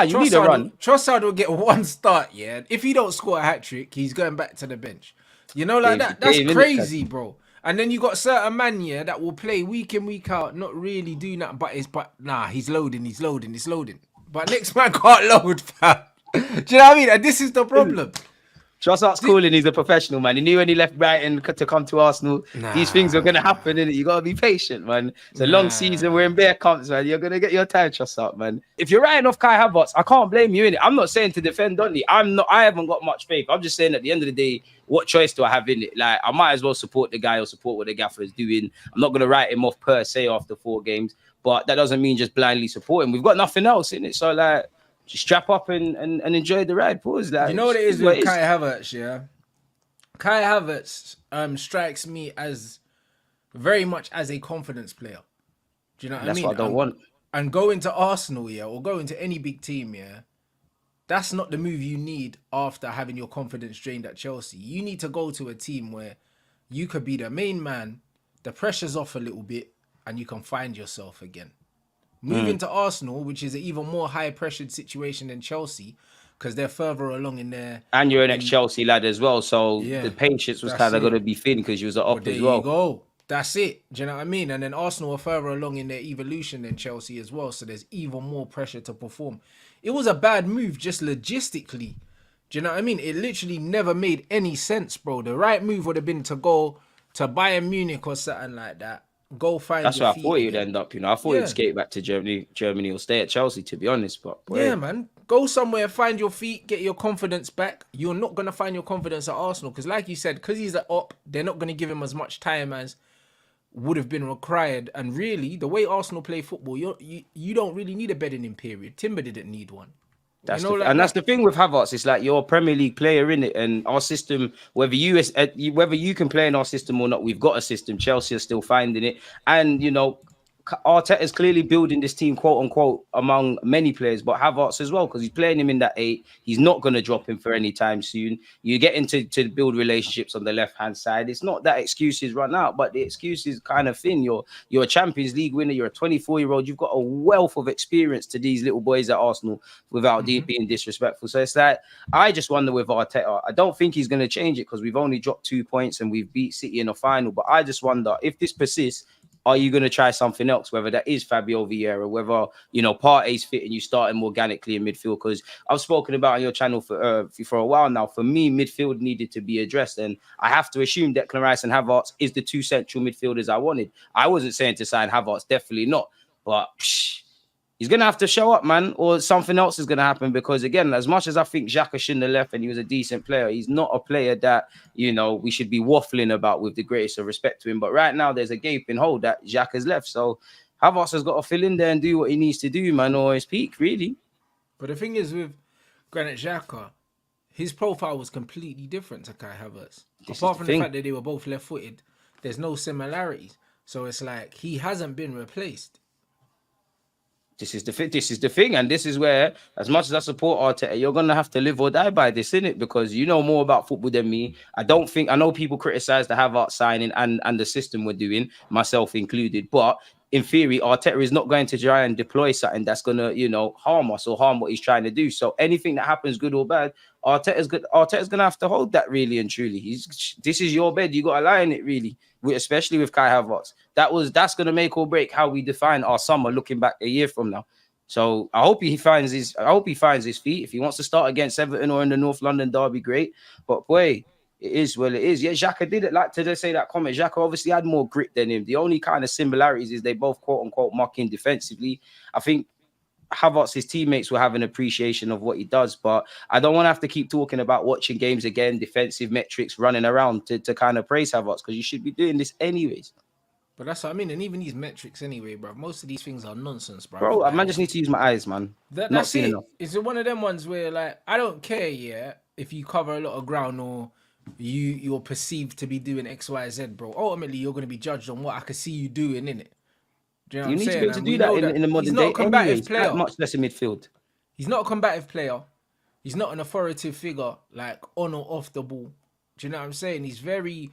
you need a run. Trossard will get one start, yeah. If he don't score a hat-trick, he's going back to the bench. You know, like that. That's Game, innit? crazy, bro. And then you got certain man, yeah, that will play week in, week out, not really do nothing, but he's loading. But next man can't load, fam. Do you know what I mean? And this is the problem. Trossard's cool and he's a professional, man. He knew when he left Brighton to come to Arsenal, these things are going to happen, innit? You got to be patient, man. It's a long season. We're in bare comps, man. You're going to get your time, Trossard, man. If you're writing off Kai Havertz, I can't blame you, innit? I'm not saying to defend Donny. I haven't got much faith. I'm just saying at the end of the day, what choice do I have in it? Like, I might as well support the guy or support what the gaffer is doing. I'm not going to write him off per se after 4 games, but that doesn't mean just blindly support him. We've got nothing else in it. So, like, just strap up and enjoy the ride. Pause. Like, you know what it is with Kai Havertz, yeah? Kai Havertz strikes me as very much as a confidence player. Do you know what I mean? That's what I don't want. And going to Arsenal, yeah, or going to any big team, yeah, that's not the move you need after having your confidence drained at Chelsea. You need to go to a team where you could be the main man, the pressure's off a little bit, and you can find yourself again. Moving to Arsenal, which is an even more high-pressured situation than Chelsea, because they're further along in their... And you're an ex-Chelsea lad as well, so the patience was kind of going to be thin because you was at up as well. There you go. That's it. Do you know what I mean? And then Arsenal are further along in their evolution than Chelsea as well, so there's even more pressure to perform. It was a bad move just logistically. Do you know what I mean? It literally never made any sense, bro. The right move would have been to go to Bayern Munich or something like that. Go find That's where I thought you'd end up, you know. I thought you'd skate back to Germany or stay at Chelsea, to be honest. But boy. Yeah, man. Go somewhere, find your feet, get your confidence back. You're not going to find your confidence at Arsenal because, like you said, because he's at up, they're not going to give him as much time as would have been required. And really, the way Arsenal play football, you don't really need a bedding in period. Timber didn't need one. That's the thing with Havertz. It's like you're a Premier League player, in it, and our system. Whether you can play in our system or not, we've got a system. Chelsea are still finding it, and you know, Arteta is clearly building this team, quote unquote, among many players, but Havertz as well, because he's playing him in that 8. He's not going to drop him for any time soon. You get into to build relationships on the left hand side. It's not that excuses run out, but the excuses kind of thin. You're a Champions League winner. You're a 24-year-old. You've got a wealth of experience to these little boys at Arsenal without being disrespectful. So it's like, I just wonder with Arteta. I don't think he's going to change it because we've only dropped 2 points and we've beat City in the final. But I just wonder if this persists. Are you going to try something else? Whether that is Fabio Vieira, whether, you know, Partey's fit and you start him organically in midfield. Because I've spoken about on your channel for a while now. For me, midfield needed to be addressed. And I have to assume Declan Rice and Havertz is the 2 central midfielders I wanted. I wasn't saying to sign Havertz, definitely not. But he's going to have to show up, man, or something else is going to happen. Because, again, as much as I think Xhaka shouldn't have left and he was a decent player, he's not a player that, you know, we should be waffling about with the greatest of respect to him. But right now, there's a gaping hole that Xhaka's left. So Havertz has got to fill in there and do what he needs to do, man, or his peak, really. But the thing is with Granit Xhaka, his profile was completely different to Kai Havertz. Apart from the fact that they were both left-footed, there's no similarities. So it's like he hasn't been replaced. This is the thing, and this is where, as much as I support Arteta, you're gonna have to live or die by this, innit? Because you know more about football than me. I know people criticize the Havertz signing and the system we're doing, myself included. But in theory, Arteta is not going to try and deploy something that's gonna, you know, harm us or harm what he's trying to do. So anything that happens, good or bad, Arteta's gonna have to hold that, really and truly. This is your bed. You got to lie in it, really. Especially with Kai Havertz. That's going to make or break how we define our summer looking back a year from now. So I hope he finds his feet. If he wants to start against Everton or in the North London derby, great. But boy, it is. Yeah, Xhaka did it. Like to say that comment, Xhaka obviously had more grit than him. The only kind of similarities is they both quote unquote muck in defensively. I think Havertz's teammates will have an appreciation of what he does, but I don't want to have to keep talking about watching games again, defensive metrics, running around to kind of praise Havertz, because you should be doing this anyways. But that's what I mean, and even these metrics anyway, bro. Most of these things are nonsense, bro. Bro, I just need to use my eyes, man. That's it. Enough. It's one of them ones where, like, I don't care, yeah, if you cover a lot of ground or you're perceived to be doing X, Y, Z, bro. Ultimately, you're going to be judged on what I can see you doing, innit? Do you know what I'm need saying? to be able to do that in the modern day. He's not a combative player. Much less in midfield. He's not a combative player. He's not an authoritative figure, like on or off the ball. Do you know what I'm saying? He's very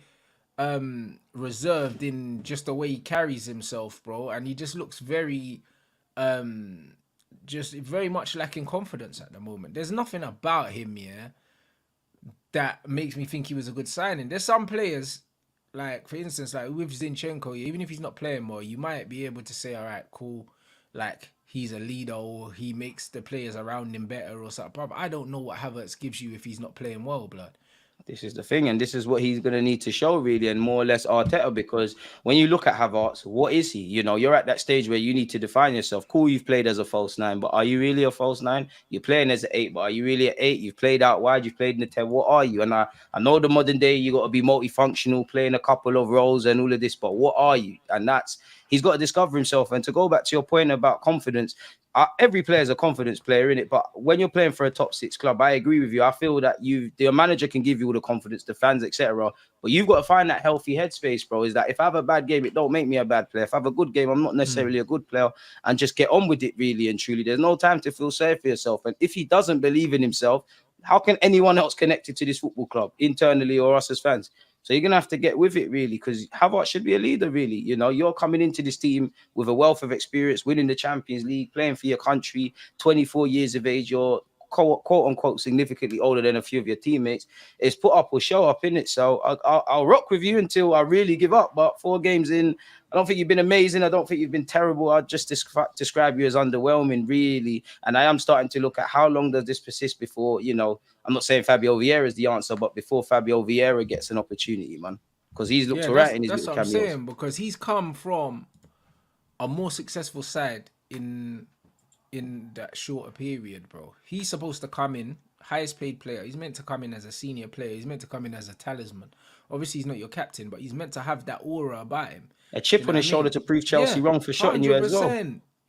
reserved in just the way he carries himself, bro. And he just looks very just very much lacking confidence at the moment. There's nothing about him, that makes me think he was a good signing. There's some players, like for instance, like with Zinchenko, even if he's not playing more, you might be able to say, all right, cool, like he's a leader or he makes the players around him better or something. But I don't know what Havertz gives you if he's not playing well, blood. This is the thing, and this is what he's going to need to show, really, and more or less Arteta, because when you look at Havertz, what is he? You know, you're at that stage where you need to define yourself. Cool, you've played as a false nine, but are you really a false nine? You're playing as an eight, but are you really an eight? You've played out wide, you've played in the 10. What are you? And I know the modern day, you got to be multifunctional, playing a couple of roles and all of this, but what are you? And he's got to discover himself. And to go back to your point about confidence, every player is a confidence player in it, but when you're playing for a top 6 club, I agree with you. I feel that the manager can give you all the confidence, the fans, etc. But you've got to find that healthy headspace, bro. Is that if I have a bad game, it don't make me a bad player. If I have a good game, I'm not necessarily a good player, and just get on with it, really and truly. There's no time to feel sorry for yourself. And if he doesn't believe in himself, how can anyone else connected to this football club, internally or us as fans? So you're going to have to get with it, really, because Havertz should be a leader, really. You know, you're coming into this team with a wealth of experience, winning the Champions League, playing for your country, 24 years of age. You're quote unquote significantly older than a few of your teammates. It's put up or show up, in it. So I'll rock with you until I really give up. But 4 games in, I don't think you've been amazing. I don't think you've been terrible. I'd just describe you as underwhelming, really. And I am starting to look at how long does this persist before, you know, I'm not saying Fabio Vieira is the answer, but before Fabio Vieira gets an opportunity, man. Because he's looked all right in his little cameos. That's what I'm saying, because he's come from a more successful side in that shorter period, bro. He's supposed to come in, highest paid player. He's meant to come in as a senior player. He's meant to come in as a talisman. Obviously, he's not your captain, but he's meant to have that aura about him. A chip on his shoulder to prove Chelsea wrong for shotting you as well.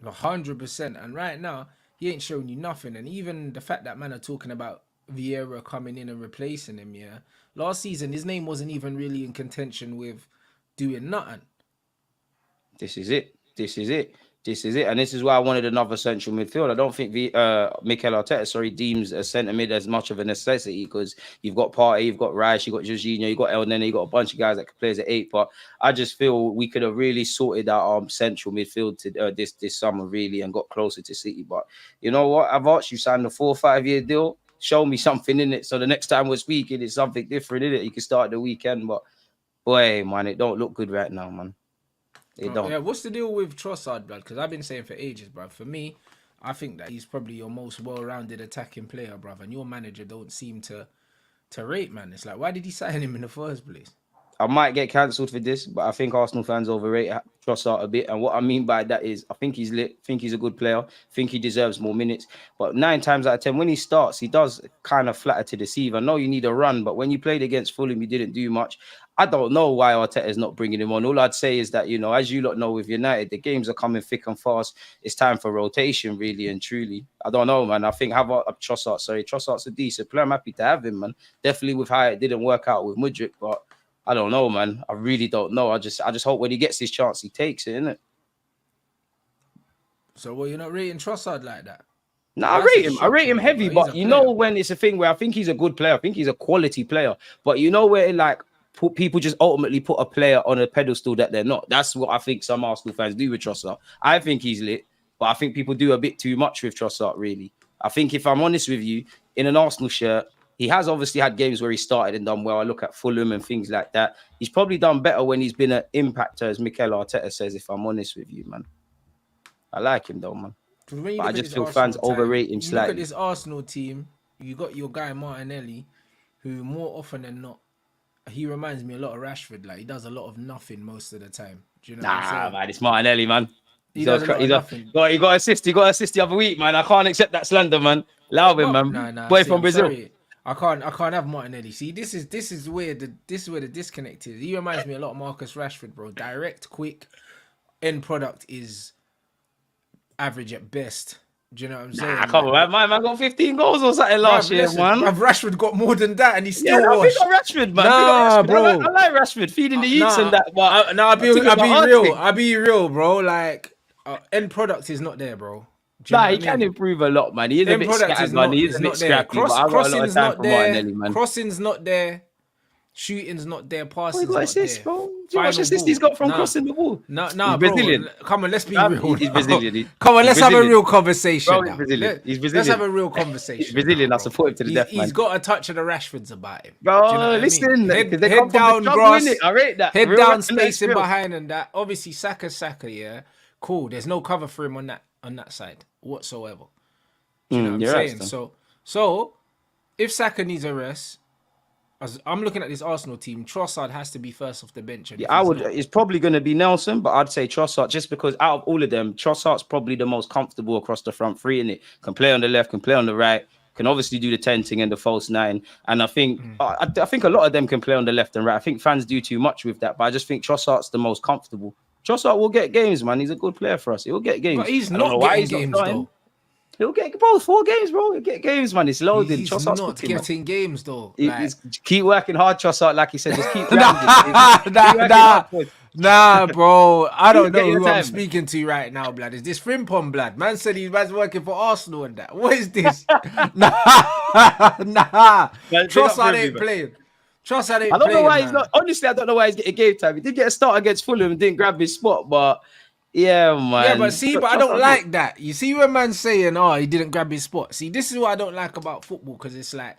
100%. And right now, he ain't showing you nothing. And even the fact that man are talking about Vieira coming in and replacing him, last season, his name wasn't even really in contention with doing nothing. This is it. And this is why I wanted another central midfield. I don't think Mikel Arteta, deems a centre mid as much of a necessity, because you've got Partey, you've got Rice, you've got Jorginho, you've got El Nene, you've got a bunch of guys that can play as an 8. But I just feel we could have really sorted out central midfield to this summer, really, and got closer to City. But you know what? Havertz, you signed a 4 or 5 year deal. Show me something in it. So the next time we're speaking, it's something different in it. You can start the weekend. But boy, man, it don't look good right now, man. Yeah, what's the deal with Trossard, blood? Because I've been saying for ages, bro. For me, I think that he's probably your most well-rounded attacking player, bro. And your manager don't seem to rate, man. It's like, why did he sign him in the first place? I might get cancelled for this, but I think Arsenal fans overrate Trossard a bit. And what I mean by that is I think he's lit, think he's a good player, think he deserves more minutes. But 9 times out of 10, when he starts, he does kind of flatter to deceive. I know you need a run, but when you played against Fulham, you didn't do much. I don't know why Arteta is not bringing him on. All I'd say is that, you know, as you lot know with United, the games are coming thick and fast. It's time for rotation, really and truly. I don't know, man. I think Trossard's a decent player. I'm happy to have him, man. Definitely with how it didn't work out with Mudryk, but I don't know, man. I really don't know. I just hope when he gets his chance, he takes it, innit? So, well, you're not rating Trossard like that? No, I rate him heavy, but you know when it's a thing where I think he's a good player. I think he's a quality player. But you know where, like, people just ultimately put a player on a pedestal that they're not. That's what I think some Arsenal fans do with Trossard. I think he's lit, but I think people do a bit too much with Trossard, really. I think if I'm honest with you, in an Arsenal shirt, he has obviously had games where he started and done well. I look at Fulham and things like that. He's probably done better when he's been an impactor, as Mikel Arteta says, if I'm honest with you, man. I like him, though, man. But I just feel fans overrate him slightly. Look at this Arsenal team. You got your guy Martinelli, who more often than not, he reminds me a lot of Rashford. Like, he does a lot of nothing most of the time. Do you know what I'm saying? Man, it's Martinelli, man. He got assist. He got assist the other week, man. I can't accept that slander, man. Allow him, man. Boy from Brazil. Sorry. I can't have Martinelli. See, this is where the disconnect is. He reminds me a lot of Marcus Rashford, bro. Direct, quick, end product is average at best. Do you know what I'm saying? Come on, man. Man got 15 goals or something last year, man. Rashford got more than that, and he's still washed. I Rashford, man. Nah, bro. I like Rashford feeding the youths and that. But I'll be real, bro. Like, end product is not there, bro. He can improve a lot, man. He is a bit scattered, man. He is a bit scrappy, but I've got a lot of time for Martinelli, man. Crossing's not there. Shooting's not there. He Passing's got not assists, there. bro. Do you know how much Final assists he's ball. got from crossing the ball? Nah, He's bro. Brazilian. Come on, let's be Fam, real. He's now. Brazilian. Come on, He's let's have a Brazilian. real conversation. Bro, now. he's Brazilian. He's Let's Brazilian. have a real conversation. He's Brazilian. now, I support him to the death, He's man. got a touch of the Rashfords about him. Bro, Do you know what listen, I mean? because they come head from the down, struggle, grass. innit? I rate that. Head Real down, recognize spacing real. behind, and that. Obviously, Saka, yeah, cool. There's no cover for him on that side whatsoever. Do you know what I'm You're saying? right, So if Saka needs a rest, as I'm looking at this Arsenal team, Trossard has to be first off the bench. And Yeah, if I he's would. not- It's probably going to be Nelson, but I'd say Trossard just because out of all of them, Trossard's probably the most comfortable across the front three. In it, can play on the left, can play on the right, can obviously do the tenting and the false nine. And I think I think a lot of them can play on the left and right. I think fans do too much with that, but I just think Trossard's the most comfortable. Trossard will get games, man. He's a good player for us. He'll get games. But he's I don't know not why getting he's not games starting. though. He'll get 4 games, bro. He'll get games, man. It's loaded. He's Trossard's not cooking, man. getting games though. He's- keep working hard, Trossard. Like he said, just keep Nah, grinding. Keep working hard, boy. nah, bro. I don't Get know your who I'm time. speaking to right now, blood. Is this Frimpong, blood? Man said he's working for Arsenal and that. What is this? nah. Trossard ain't playing. Trossard ain't I don't playing, know why man. he's not. Honestly, I don't know why he's getting game time. He did get a start against Fulham and didn't grab his spot, but yeah, man. Yeah, but see, I don't Trossard- like that. You see when man's saying, oh, he didn't grab his spot. See, this is what I don't like about football, because it's like,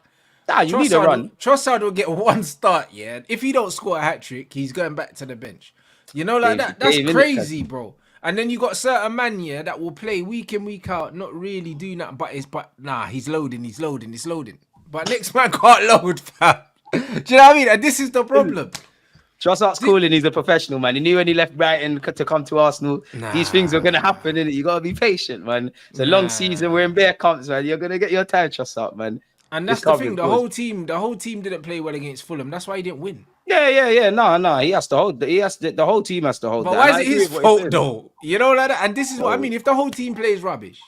Nah, you need a run. Trossard will get one start, yeah. If he don't score a hat-trick, he's going back to the bench. You know, like that. That's Game, innit, crazy, bro. And then you got certain man, yeah, that will play week in, week out, not really do nothing, but he's loading. But next man can't load, fam. Do you know what I mean? And this is the problem. Trossard's cool and he's a professional, man. He knew when he left Brighton to come to Arsenal, these things are going to happen, innit? You got to be patient, man. It's a long season. We're in bare comps, man. You're going to get your time, Trossard, man. And that's the thing. The whole team didn't play well against Fulham. That's why he didn't win. Yeah. No. He has to hold. The whole team has to hold. But that. why is it his fault though? You know, like that. And this is what I mean. If the whole team plays rubbish,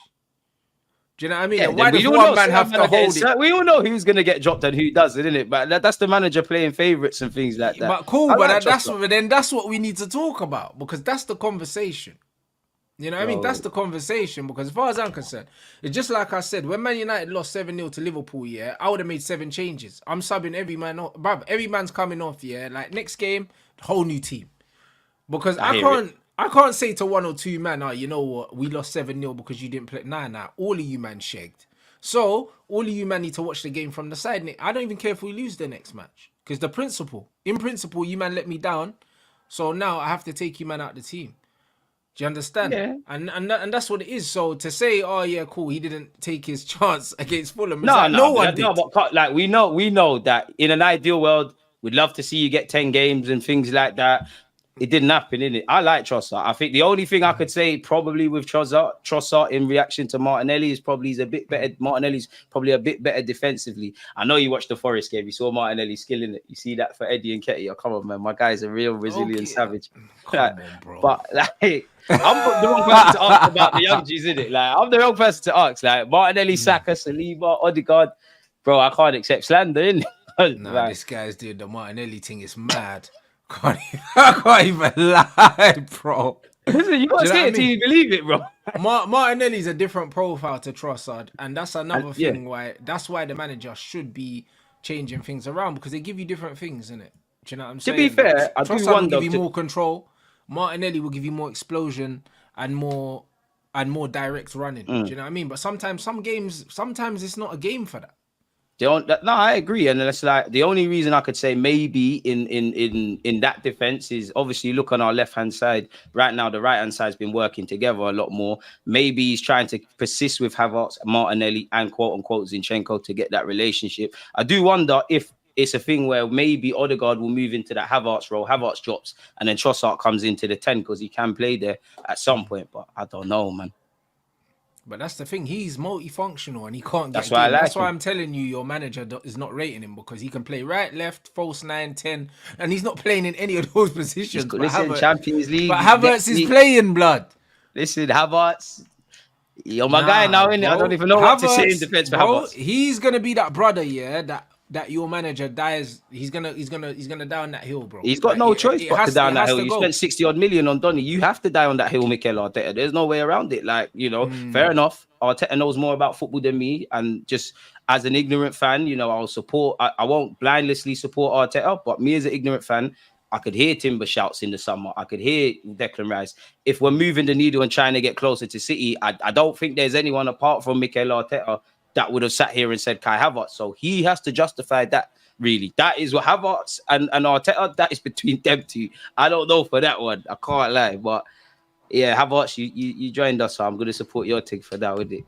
do you know what I mean? Yeah, And why we does all one know man have to hold it? We all know who's going to get dropped and who doesn't, isn't it? But that's the manager playing favourites and things like that. But cool. I But like that's what we need to talk about, because that's the conversation. You know what I mean? That's the conversation, because as far as I'm concerned, it's just like I said, when Man United lost 7-0 to Liverpool, yeah, I would have made 7 changes. I'm subbing every man off. Bruv, every man's coming off, yeah. Like next game, whole new team. Because I can't say to 1 or 2 man, oh, you know what, we lost 7-0 because you didn't play. Nah. All of you man shagged. So all of you man need to watch the game from the side. I don't even care if we lose the next match. Because in principle, you man let me down. So now I have to take you man out the team. Do you understand? Yeah. And that's what it is. So to say, oh yeah, cool, he didn't take his chance against Fulham. No one did. But like we know that in an ideal world, we'd love to see you get 10 games and things like that. It didn't happen, innit? I like Trossard. I think the only thing I could say probably with Trossard in reaction to Martinelli is probably he's a bit better. Martinelli's probably a bit better defensively. I know you watched the Forest game. You saw Martinelli skilling it. You see that for Eddie and Ketty. Oh, come on, man. My guy's a real Brazilian savage. Come on, bro. But like, I'm the wrong person to ask about the young G's, innit? Like, I'm the wrong person to ask. Like, Martinelli, Saka, Saliba, Odegaard. Bro, I can't accept slander, innit? Nah, like, this guy's doing the Martinelli thing. It's mad. I can't even lie, bro. Listen, you gotta say it till you believe it, bro. Martinelli's a different profile to Trossard, and that's another thing yeah. why the manager should be changing things around, because they give you different things, innit? Do you know what I'm saying? To be fair, I do Trossard wonder will give you more control. Martinelli will give you more explosion and more direct running. Do you know what I mean? But sometimes it's not a game for that. No, I agree, and it's like the only reason I could say maybe in that defense is obviously look on our left hand side right now. The right hand side's been working together a lot more. Maybe he's trying to persist with Havertz, Martinelli, and quote unquote Zinchenko to get that relationship. I do wonder if it's a thing where maybe Odegaard will move into that Havertz role. Havertz drops, and then Trossard comes into the 10 because he can play there at some point. But I don't know, man. But that's the thing. He's multifunctional and he can't get. That's why I like That's why him. I'm telling you, your manager is not rating him, because he can play right, left, false 9, 10, and he's not playing in any of those positions. Listen, Champions League. But Havertz is playing, blood. Listen, Havertz. You're my guy now, innit? I don't even know what to say in defense for Havertz. He's gonna be that brother, yeah, that that your manager dies, he's gonna die on that hill, bro. He's got Like no choice it but to has down that it has hill. to You go. spent 60 odd million on Donny. You have to die on that hill, Mikel Arteta. There's no way around it. Like, fair enough. Arteta knows more about football than me. And just as an ignorant fan, I'll support, I won't blindlessly support Arteta, but me as an ignorant fan, I could hear Timber shouts in the summer. I could hear Declan Rice. If we're moving the needle and trying to get closer to City, I don't think there's anyone apart from Mikel Arteta that would have sat here and said Kai Havertz. So he has to justify that. Really, that is what Havertz and Arteta, that is between them two. I don't know for that one. I can't lie. But yeah, Havertz, you joined us, so I'm going to support your take for that, with it.